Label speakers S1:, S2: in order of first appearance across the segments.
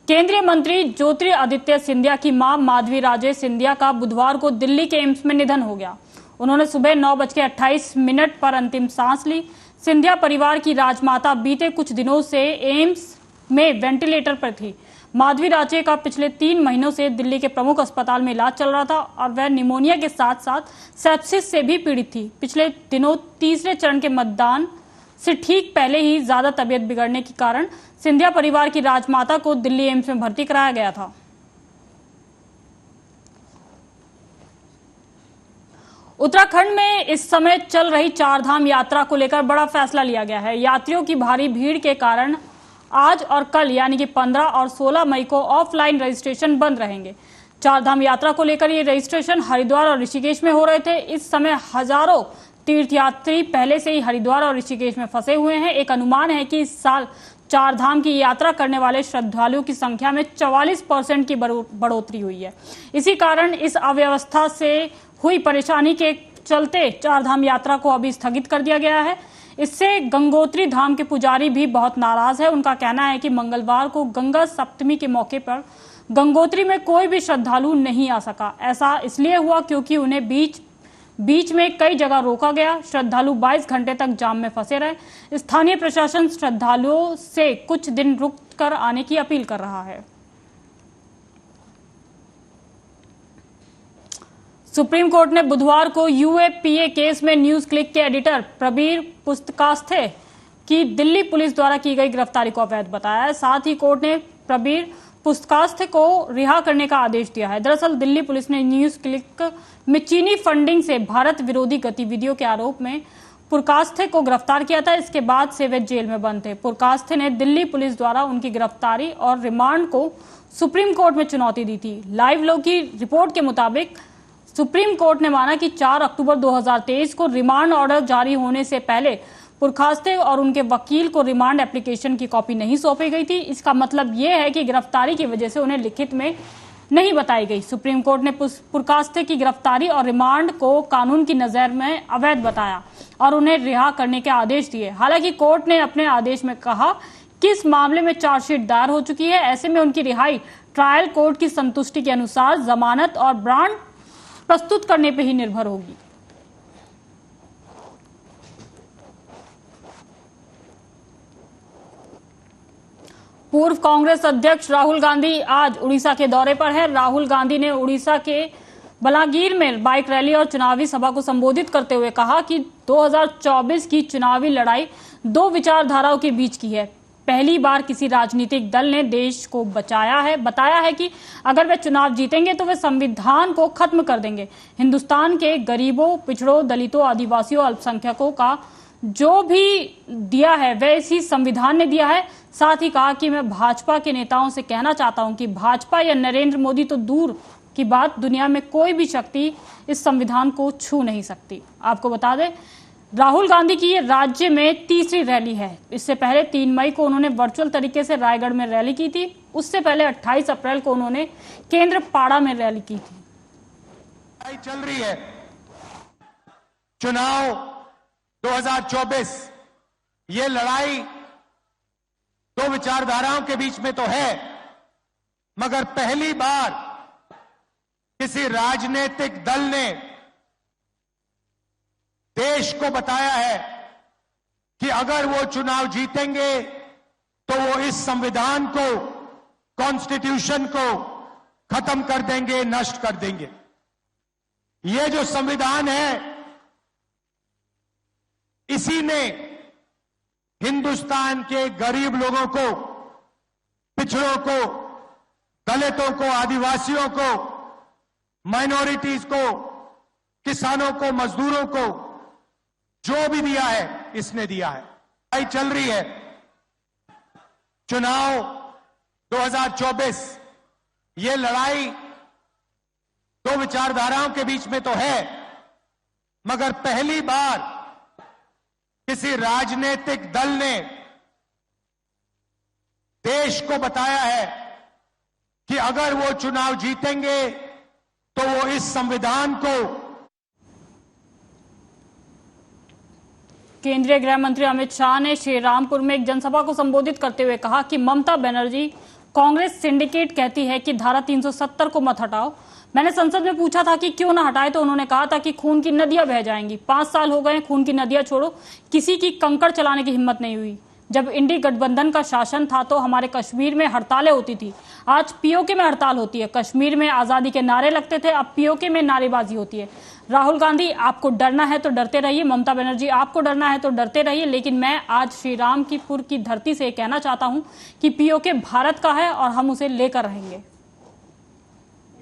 S1: केंद्रीय मंत्री ज्योतिरादित्य सिंधिया की मां माधवी राजे सिंधिया का बुधवार को दिल्ली के एम्स में निधन हो गया। उन्होंने सुबह 9:28 पर अंतिम सांस ली। सिंधिया परिवार की राजमाता बीते कुछ दिनों से एम्स में वेंटिलेटर पर थी। माधवी राजे का पिछले 3 महीनों से दिल्ली के प्रमुख अस्पताल में इलाज चल रहा था और वह निमोनिया के साथ साथ सेप्सिस से भी पीड़ित थी। पिछले दिनों तीसरे चरण के मतदान से ठीक पहले ही ज्यादा तबीयत बिगड़ने के कारण सिंधिया परिवार की राजमाता को दिल्ली एम्स में भर्ती कराया गया था। उत्तराखंड में इस समय चल रही चारधाम यात्रा को लेकर बड़ा फैसला लिया गया है। यात्रियों की भारी भीड़ के कारण आज और कल यानी कि 15 और 16 मई को ऑफलाइन रजिस्ट्रेशन बंद रहेंगे। चारधाम यात्रा को लेकर ये रजिस्ट्रेशन हरिद्वार और ऋषिकेश में हो रहे थे। इस समय हजारों तीर्थयात्री पहले से ही हरिद्वार और ऋषिकेश में फंसे हुए हैं। एक अनुमान है कि इस साल चारधाम की यात्रा करने वाले श्रद्धालुओं की संख्या में 44% की बढ़ोतरी हुई है। इसी कारण इस अव्यवस्था से हुई परेशानी के चलते चारधाम यात्रा को अभी स्थगित कर दिया गया है। इससे गंगोत्री धाम के पुजारी भी बहुत नाराज है। उनका कहना है कि मंगलवार को गंगा सप्तमी के मौके पर गंगोत्री में कोई भी श्रद्धालु नहीं आ सका। ऐसा इसलिए हुआ क्योंकि उन्हें बीच में कई जगह रोका गया। श्रद्धालु 22 घंटे तक जाम में फंसे रहे। स्थानीय प्रशासन श्रद्धालुओं से कुछ दिन रुक कर आने की अपील कर रहा है। सुप्रीम कोर्ट ने बुधवार को यूएपीए केस में न्यूज क्लिक के एडिटर प्रबीर पुस्तकास्थे की दिल्ली पुलिस द्वारा की गई गिरफ्तारी को अवैध बताया है। साथ ही कोर्ट ने प्रबीर पुस्तकास्थे को रिहा करने का आदेश दिया है। दरअसल दिल्ली पुलिस ने न्यूज क्लिक में चीनी फंडिंग से भारत विरोधी गतिविधियों के आरोप में पुरकास्थे को गिरफ्तार किया था। इसके बाद से वे जेल में बंद थे। पुरकास्थे ने दिल्ली पुलिस द्वारा उनकी गिरफ्तारी और रिमांड को सुप्रीम कोर्ट में चुनौती दी थी। लाइव लो की रिपोर्ट के मुताबिक सुप्रीम कोर्ट ने माना कि 4 अक्टूबर 2023 को रिमांड ऑर्डर जारी होने से पहले पुरकास्थे और उनके वकील को रिमांड एप्लीकेशन की कॉपी नहीं सौंपी गई थी। इसका मतलब यह है कि गिरफ्तारी की वजह से उन्हें लिखित में नहीं बताई गई। सुप्रीम कोर्ट ने पुरकास्थे की गिरफ्तारी और रिमांड को कानून की नजर में अवैध बताया और उन्हें रिहा करने के आदेश दिए। हालांकि कोर्ट ने अपने आदेश में कहा कि इस मामले में चार्जशीट दायर हो चुकी है। ऐसे में उनकी रिहाई ट्रायल कोर्ट की संतुष्टि के अनुसार जमानत और बॉन्ड प्रस्तुत करने पर ही निर्भर होगी। पूर्व कांग्रेस अध्यक्ष राहुल गांधी आज उड़ीसा के दौरे पर है। राहुल गांधी ने उड़ीसा के बलांगीर में बाइक रैली और चुनावी सभा को संबोधित करते हुए कहा कि 2024 की चुनावी लड़ाई 2 विचारधाराओं के बीच की है। पहली बार किसी राजनीतिक दल ने देश को बताया है कि अगर वे चुनाव जीतेंगे तो वे संविधान को खत्म कर देंगे। हिंदुस्तान के गरीबों, पिछड़ों, दलितों, आदिवासियों, अल्पसंख्यकों का जो भी दिया है वह इसी संविधान ने दिया है। साथ ही कहा कि मैं भाजपा के नेताओं से कहना चाहता हूं कि भाजपा या नरेंद्र मोदी तो दूर की बात, दुनिया में कोई भी शक्ति इस संविधान को छू नहीं सकती। आपको बता दें, राहुल गांधी की ये राज्य में तीसरी रैली है। इससे पहले 3 मई को उन्होंने वर्चुअल तरीके से रायगढ़ में रैली की थी। उससे पहले 28 अप्रैल को उन्होंने केंद्रपाड़ा में रैली की थी।
S2: चल रही है चुनाव 2024, ये लड़ाई 2 विचारधाराओं के बीच में तो है, मगर पहली बार किसी राजनीतिक दल ने देश को बताया है कि अगर वो चुनाव जीतेंगे तो वो इस संविधान को, कॉन्स्टिट्यूशन को खत्म कर देंगे, नष्ट कर देंगे। ये जो संविधान है, इसी ने हिंदुस्तान के गरीब लोगों को, पिछड़ों को, दलितों को, आदिवासियों को, माइनॉरिटीज को, किसानों को, मजदूरों को जो भी दिया है, इसने दिया है। लड़ाई चल रही है चुनाव 2024, ये लड़ाई 2 विचारधाराओं के बीच में तो है, मगर पहली बार किसी राजनीतिक दल ने देश को बताया है कि अगर वो चुनाव जीतेंगे तो वो इस संविधान को।
S1: केंद्रीय गृह मंत्री अमित शाह ने श्रीरामपुर में एक जनसभा को संबोधित करते हुए कहा कि ममता बनर्जी कांग्रेस सिंडिकेट कहती है कि धारा 370 को मत हटाओ। मैंने संसद में पूछा था कि क्यों ना हटाए, तो उन्होंने कहा था कि खून की नदियां बह जाएंगी। 5 साल हो गए, खून की नदियां छोड़ो, किसी की कंकड़ चलाने की हिम्मत नहीं हुई। जब इंडी गठबंधन का शासन था तो हमारे कश्मीर में हड़तालें होती थी, आज पीओके में हड़ताल होती है। कश्मीर में आजादी के नारे लगते थे, अब पीओके में नारेबाजी होती है। राहुल गांधी, आपको डरना है तो डरते रहिए। ममता बनर्जी, आपको डरना है तो डरते रहिए, लेकिन मैं आज श्री राम की पुर की धरती से कहना चाहता हूं कि पीओके भारत का है और हम उसे लेकर रहेंगे।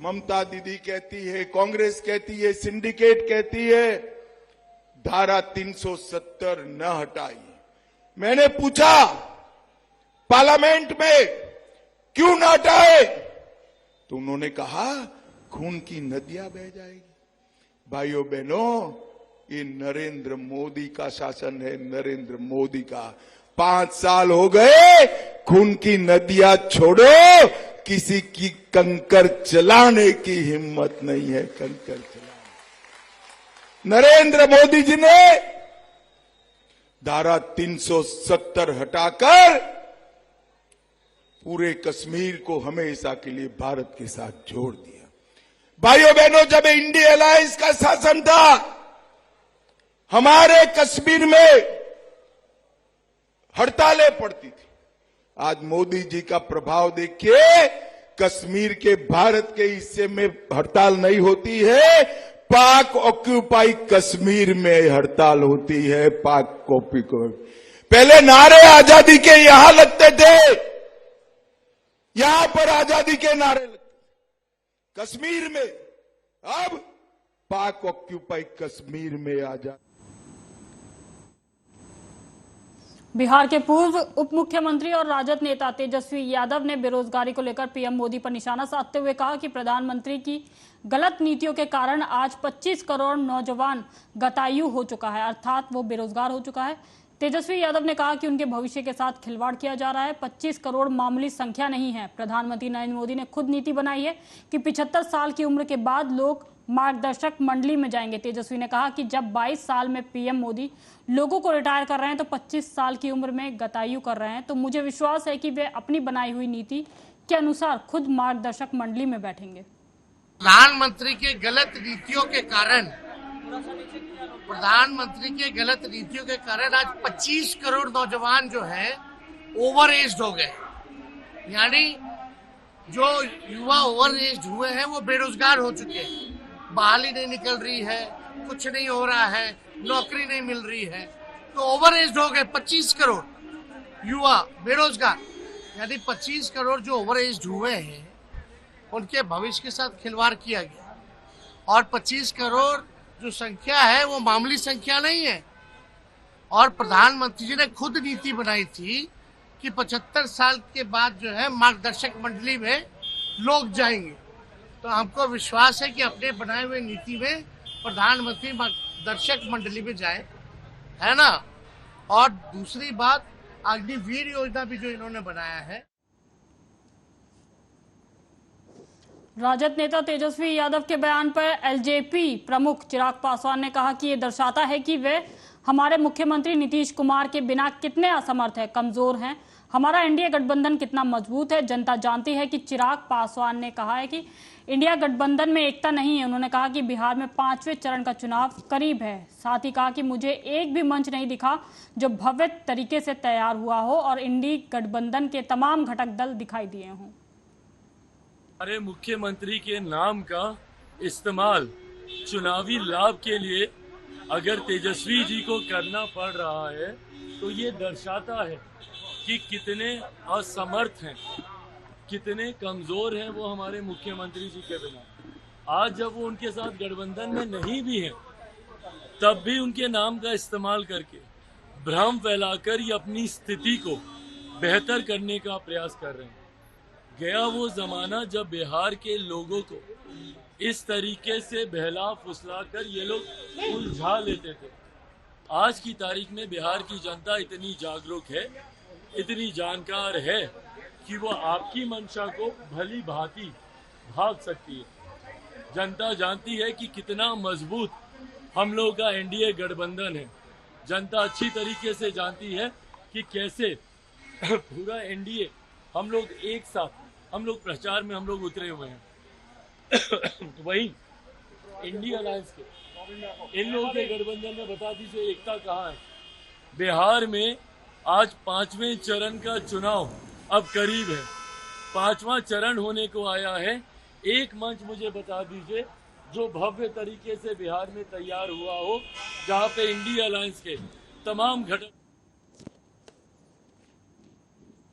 S3: ममता दीदी कहती है, कांग्रेस कहती है, सिंडिकेट कहती है धारा 370 न हटाई। मैंने पूछा पार्लियामेंट में क्यों न हटाए, तो उन्होंने कहा खून की नदियां बह जाएगी। भाइयों बहनों, ये नरेंद्र मोदी का शासन है, नरेंद्र मोदी का। 5 साल हो गए, खून की नदियां छोड़ो, किसी की कंकर चलाने की हिम्मत नहीं है। कंकर चलाने नरेंद्र मोदी जी ने धारा 370 हटाकर पूरे कश्मीर को हमेशा के लिए भारत के साथ जोड़ दिया। भाइयों बहनों, जब इंडिया अलायंस का शासन था, हमारे कश्मीर में हड़तालें पड़ती थी। आज मोदी जी का प्रभाव देखिए, कश्मीर के भारत के हिस्से में हड़ताल नहीं होती है, पाक ऑक्यूपाई कश्मीर में हड़ताल होती है। पाक कॉपी को पहले नारे आजादी के यहां लगते थे, यहां पर आजादी के नारे लगते कश्मीर में, अब पाक ऑक्यूपाई कश्मीर में आजादी।
S1: बिहार के पूर्व उप मुख्यमंत्री और राजद नेता तेजस्वी यादव ने बेरोजगारी को लेकर पीएम मोदी पर निशाना साधते हुए कहा कि प्रधानमंत्री की गलत नीतियों के कारण आज 25 करोड़ नौजवान गतायु हो चुका है, अर्थात वो बेरोजगार हो चुका है। तेजस्वी यादव ने कहा कि उनके भविष्य के साथ खिलवाड़ किया जा रहा है। 25 करोड़ मामूली संख्या नहीं है। प्रधानमंत्री नरेंद्र मोदी ने खुद नीति बनाई है कि 75 साल की उम्र के बाद लोग मार्गदर्शक मंडली में जाएंगे। तेजस्वी ने कहा कि जब 22 साल में पीएम मोदी लोगों को रिटायर कर रहे हैं तो 25 साल की उम्र में गतायु कर रहे हैं, तो मुझे विश्वास है कि वे अपनी बनाई हुई नीति के अनुसार खुद मार्गदर्शक मंडली में बैठेंगे।
S4: प्रधानमंत्री के गलत नीतियों के कारण आज 25 करोड़ नौजवान जो है ओवर एज हो गए, यानी जो युवा ओवर एज हुए हैं वो बेरोजगार हो चुके हैं। बहाली नहीं निकल रही है, कुछ नहीं हो रहा है, नौकरी नहीं मिल रही है, तो ओवर एज हो गए 25 करोड़ युवा बेरोजगार। यानी 25 करोड़ जो ओवर एज हुए हैं उनके भविष्य के साथ खिलवाड़ किया गया। और 25 करोड़ जो संख्या है वो मामूली संख्या नहीं है। और प्रधानमंत्री जी ने खुद नीति बनाई थी कि 75 साल के बाद जो है मार्गदर्शक मंडली में लोग जाएंगे। तो हमको विश्वास है कि अपने बनाए हुए नीति में प्रधानमंत्री मार्गदर्शक मंडली में जाए, है ना। और दूसरी बात, अग्निवीर योजना भी जो इन्होंने बनाया है।
S1: राजद नेता तेजस्वी यादव के बयान पर एलजेपी प्रमुख चिराग पासवान ने कहा कि ये दर्शाता है कि वे हमारे मुख्यमंत्री नीतीश कुमार के बिना कितने असमर्थ हैं, कमजोर हैं। हमारा इंडिया गठबंधन कितना मजबूत है जनता जानती है। कि चिराग पासवान ने कहा है कि इंडिया गठबंधन में एकता नहीं है। उन्होंने कहा कि बिहार में 5वें चरण का चुनाव करीब है। साथ ही कहा कि मुझे एक भी मंच नहीं दिखा जो भव्य तरीके से तैयार हुआ हो और इंडिया गठबंधन के तमाम घटक दल दिखाई दिए हों।
S5: हमारे मुख्यमंत्री के नाम का इस्तेमाल चुनावी लाभ के लिए अगर तेजस्वी जी को करना पड़ रहा है तो ये दर्शाता है कि कितने असमर्थ हैं, कितने कमजोर हैं वो हमारे मुख्यमंत्री जी के बिना। आज जब वो उनके साथ गठबंधन में नहीं भी हैं तब भी उनके नाम का इस्तेमाल करके भ्रम फैलाकर ये अपनी स्थिति को बेहतर करने का प्रयास कर रहे हैं। गया वो जमाना जब बिहार के लोगों को इस तरीके से बहला फुसला कर ये लोग उलझा लेते थे। आज की तारीख में बिहार की जनता इतनी जागरूक है, इतनी जानकार है कि वो आपकी मंशा को भली भांति भाग सकती है। जनता जानती है कि कितना मजबूत हम लोग का एनडीए गठबंधन है। जनता अच्छी तरीके से जानती है कि कैसे पूरा एनडीए हम लोग एक साथ हम लोग प्रचार में हम लोग उतरे हुए हैं। वही इंडिया अलायंस के इन लोगों के गठबंधन में बता दीजिए एकता कहाँ है। बिहार में आज 5वें चरण का चुनाव अब करीब है, 5वां चरण होने को आया है। एक मंच मुझे बता दीजिए जो भव्य तरीके से बिहार में तैयार हुआ हो, जहां पे इंडिया अलायंस के तमाम घटक।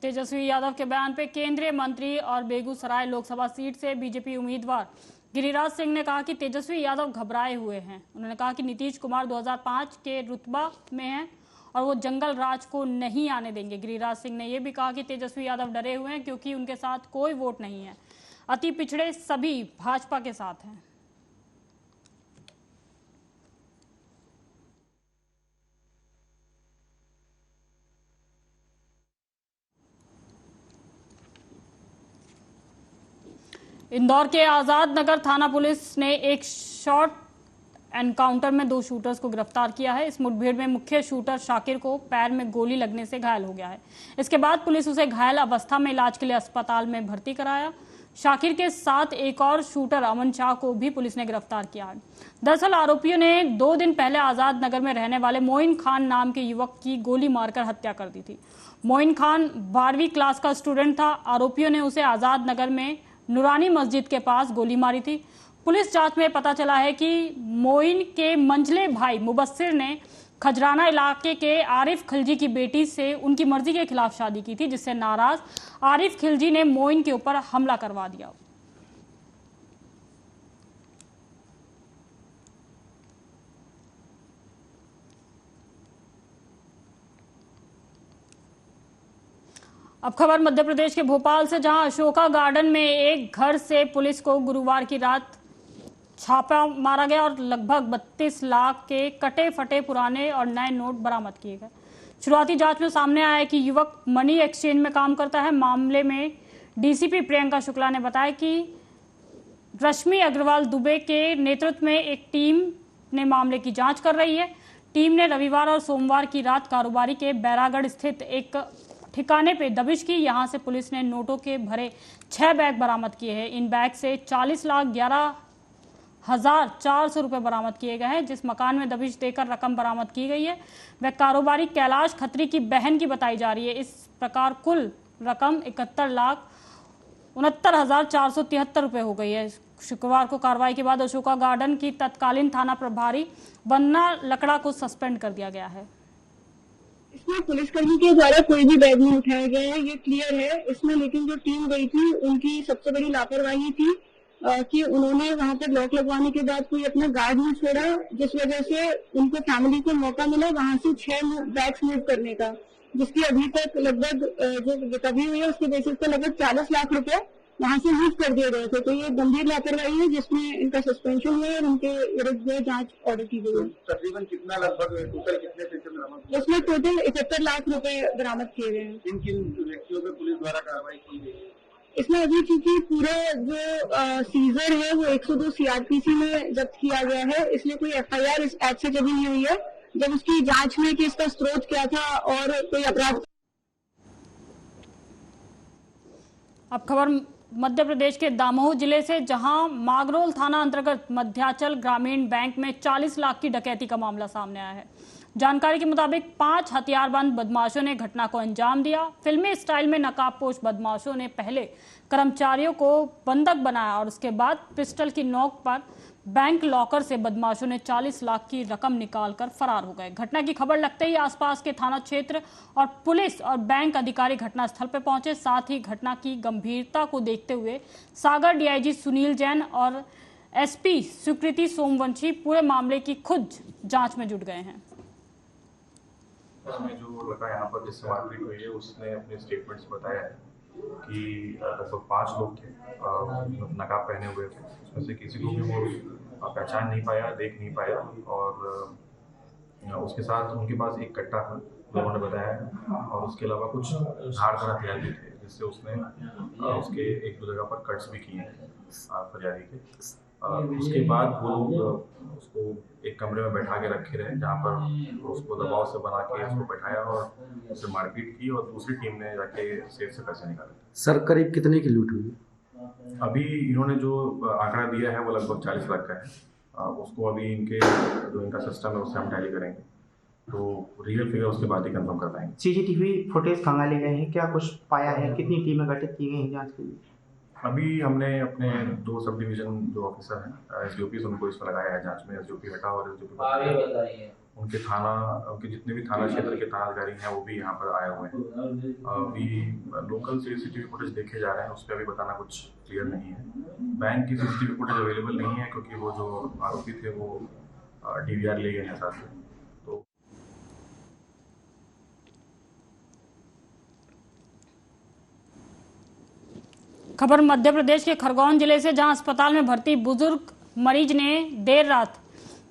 S1: तेजस्वी यादव के बयान पे केंद्रीय मंत्री और बेगूसराय लोकसभा सीट से बीजेपी उम्मीदवार गिरिराज सिंह ने कहा कि तेजस्वी यादव घबराए हुए हैं। उन्होंने कहा कि नीतीश कुमार 2005 के रुतबा में हैं और वो जंगल राज को नहीं आने देंगे। गिरिराज सिंह ने यह भी कहा कि तेजस्वी यादव डरे हुए हैं क्योंकि उनके साथ कोई वोट नहीं है। अति पिछड़े सभी भाजपा के साथ हैं। इंदौर के आजाद नगर थाना पुलिस ने एक शॉर्ट एनकाउंटर में 2 शूटर्स को गिरफ्तार किया है। इस मुठभेड़ में मुख्य शूटर शाकिर को पैर में गोली लगने से घायल हो गया है। इसके बाद पुलिस उसे घायल अवस्था में इलाज के लिए अस्पताल में भर्ती कराया। शाकिर के साथ एक और शूटर अमन शाह को भी पुलिस ने गिरफ्तार किया है। दरअसल आरोपियों ने 2 दिन पहले आजाद नगर में रहने वाले मोइन खान नाम के युवक की गोली मारकर हत्या कर दी थी। मोइन खान 12वीं क्लास का स्टूडेंट था। आरोपियों ने उसे आजाद नगर में नूरानी मस्जिद के पास गोली मारी थी। पुलिस जांच में पता चला है कि मोइन के मंझले भाई मुबस्सिर ने खजराना इलाके के आरिफ खिलजी की बेटी से उनकी मर्जी के खिलाफ शादी की थी, जिससे नाराज आरिफ खिलजी ने मोइन के ऊपर हमला करवा दिया। अब खबर मध्य प्रदेश के भोपाल से, जहां अशोका गार्डन में एक घर से पुलिस को गुरुवार की रात छापा मारा गया और लगभग 32 लाख के कटे फटे पुराने और नए नोट बरामद किए गए। शुरुआती जांच में सामने आया है कि युवक मनी एक्सचेंज में काम करता है। मामले में डीसीपी प्रियंका शुक्ला ने बताया कि रश्मि अग्रवाल दुबे के नेतृत्व में एक टीम ने मामले की जांच कर रही है। टीम ने रविवार और सोमवार की रात कारोबारी के बैरागढ़ स्थित एक ठिकाने पे दबिश की। यहां से पुलिस ने नोटों के भरे 6 बैग बरामद किए हैं। इन बैग से 40,11,400 रुपए बरामद किए गए हैं। जिस मकान में दबिश देकर रकम बरामद की गई है वह कारोबारी कैलाश खत्री की बहन की बताई जा रही है। इस प्रकार कुल रकम 71,69,473 रुपए हो गई है। शुक्रवार को कार्रवाई के बाद अशोका गार्डन की तत्कालीन थाना प्रभारी वंदना लकड़ा को सस्पेंड कर दिया गया है।
S6: इसमें पुलिसकर्मी के द्वारा कोई भी बैग नहीं उठाया गया है, ये क्लियर है इसमें। लेकिन जो टीम गई थी उनकी सबसे बड़ी लापरवाही थी कि उन्होंने वहां पर लॉक लगवाने के बाद कोई अपना गार्ड नहीं छोड़ा, जिस वजह से उनको फैमिली को मौका मिला वहां से 6 बैग्स मूव करने का, जिसकी अभी तक लगभग जो रिकवरी हुई है उसके बेसिस पे लगभग 40 लाख रुपए वहां से मूव कर दिए गए थे। तो ये गंभीर लापरवाही है जिसमें इनका सस्पेंशन हुआ है और उनके विरुद्ध जांच ऑर्डर की गई है।
S7: तकरीबन कितना लगभग टोटल कितने पैसे बरामद?
S6: इसमें टोटल 71 लाख रुपए बरामद किए गए हैं।
S7: किन किन व्यक्तियों पे पुलिस द्वारा कार्रवाई की गई है?
S6: इसमें अभी चूंकि पूरा जो सीजर है वो 102 सीआरपीसी में जब्त किया गया है, इसलिए कोई एफआईआर इस एक्ट से कभी नहीं हुई है। जब उसकी जांच में कि इसका स्रोत क्या था और कोई अपराध।
S1: अब खबर मध्य प्रदेश के दामोह जिले से, जहां मागरोल थाना अंतर्गत मध्याचल ग्रामीण बैंक में 40 लाख की डकैती का मामला सामने आया है। जानकारी के मुताबिक 5 हथियारबंद बदमाशों ने घटना को अंजाम दिया। फिल्मी स्टाइल में नकाबपोश बदमाशों ने पहले कर्मचारियों को बंधक बनाया और उसके बाद पिस्टल की नोक पर बैंक लॉकर से बदमाशों ने 40 लाख की रकम निकालकर फरार हो गए। घटना की खबर लगते ही आसपास के थाना क्षेत्र और पुलिस और बैंक अधिकारी घटनास्थल पर पहुंचे। साथ ही घटना की गंभीरता को देखते हुए सागर डीआईजी सुनील जैन और एसपी स्वीकृति सोमवंशी पूरे मामले की खुद जांच में जुट गए हैं।
S8: उसमें जो लड़का यहाँ पर जिससे मारपीट हुई है उसने अपने स्टेटमेंट्स बताया है कि लगभग 5 लोग थे, नकाब पहने हुए थे। उसमें से किसी को भी वो पहचान नहीं पाया, देख नहीं पाया और उसके साथ उनके पास एक कट्टा था लोगों ने बताया और उसके अलावा कुछ धारदार हथियार भी थे, जिससे उसने उसके 1-2 जगह पर कट्स भी किए हैं फरियादी के। उसके बाद वो लोग उसको एक कमरे में बैठा के रखे रहे, जहाँ पर उसको दबाव से बना के उसको बैठाया और उससे मारपीट की, और दूसरी टीम ने जाके सेफ से पैसे निकाले।
S9: सर करीब कितने की लूट हुई?
S8: अभी इन्होंने जो आंकड़ा दिया है वो लगभग 40 लाख का है। उसको अभी इनका सिस्टम है उससे हम टैली करेंगे, तो रियल फिगर उसके बाद ही कंफर्म कर पाएंगे।
S10: सीसीटीवी फुटेज खंगाले गए हैं, क्या कुछ पाया है? कितनी टीमें गठित की गई हैं जांच के लिए?
S8: अभी हमने अपने 2 सब डिवीजन जो ऑफिसर हैं एसडीओपी उनको इसमें लगाया है जांच में। एसडीओपी हटा और एसडीओपी उनके जितने भी थाना क्षेत्र के थानाधिकारी हैं वो भी यहाँ पर आए हुए हैं। अभी लोकल सीसीटीवी फुटेज देखे जा रहे हैं, उस पर अभी बताना कुछ क्लियर नहीं है। बैंक की सीसीटीवी फुटेज अवेलेबल नहीं है क्योंकि वो जो आरोपी थे वो डीवीआर ले गए हैं साथ में। तो
S1: खबर मध्य प्रदेश के खरगोन जिले से, जहां अस्पताल में भर्ती बुजुर्ग मरीज ने देर रात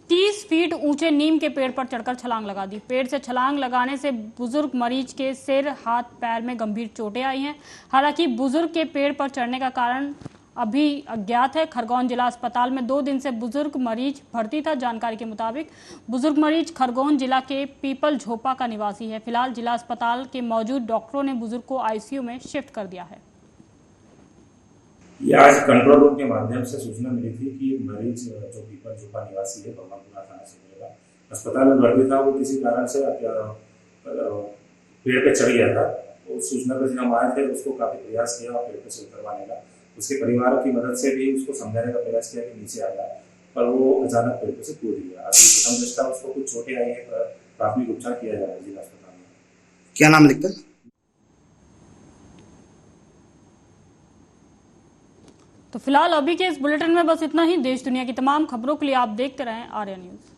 S1: 30 फीट ऊंचे नीम के पेड़ पर चढ़कर छलांग लगा दी। पेड़ से छलांग लगाने से बुजुर्ग मरीज के सिर, हाथ, पैर में गंभीर चोटें आई हैं। हालांकि बुजुर्ग के पेड़ पर चढ़ने का कारण अभी अज्ञात है। खरगोन जिला अस्पताल में 2 दिन से बुजुर्ग मरीज भर्ती था। जानकारी के मुताबिक बुजुर्ग मरीज खरगोन जिला के पीपल झोपा का निवासी है। फिलहाल जिला अस्पताल के मौजूद डॉक्टरों ने बुजुर्ग को आईसीयू में शिफ्ट कर दिया है।
S11: ये आज कंट्रोल रूम के माध्यम से सूचना मिली थी कि मरीज जो पीपल झोपा निवासी है भगवानपुरा थाना क्षेत्र का अस्पताल में भर्ती था, वो किसी कारण से पेड़ पे चढ़ गया था। उस सूचना पर जब हम आए थे उसको काफी प्रयास किया पेड़ पे से उतरवाने का। उसके परिवार की मदद से भी उसको समझाने का प्रयास किया कि नीचे आ जाए, पर वो अचानक पेड़ पे से कूद गया। अभी प्रथम दृष्टया उसको कुछ चोटें आई है, प्राथमिक उपचार किया जा रहा है जिला अस्पताल में।
S10: क्या नाम लिखता है?
S1: तो फिलहाल अभी के इस बुलेटिन में बस इतना ही। देश दुनिया की तमाम खबरों के लिए आप देखते रहें आर्या न्यूज।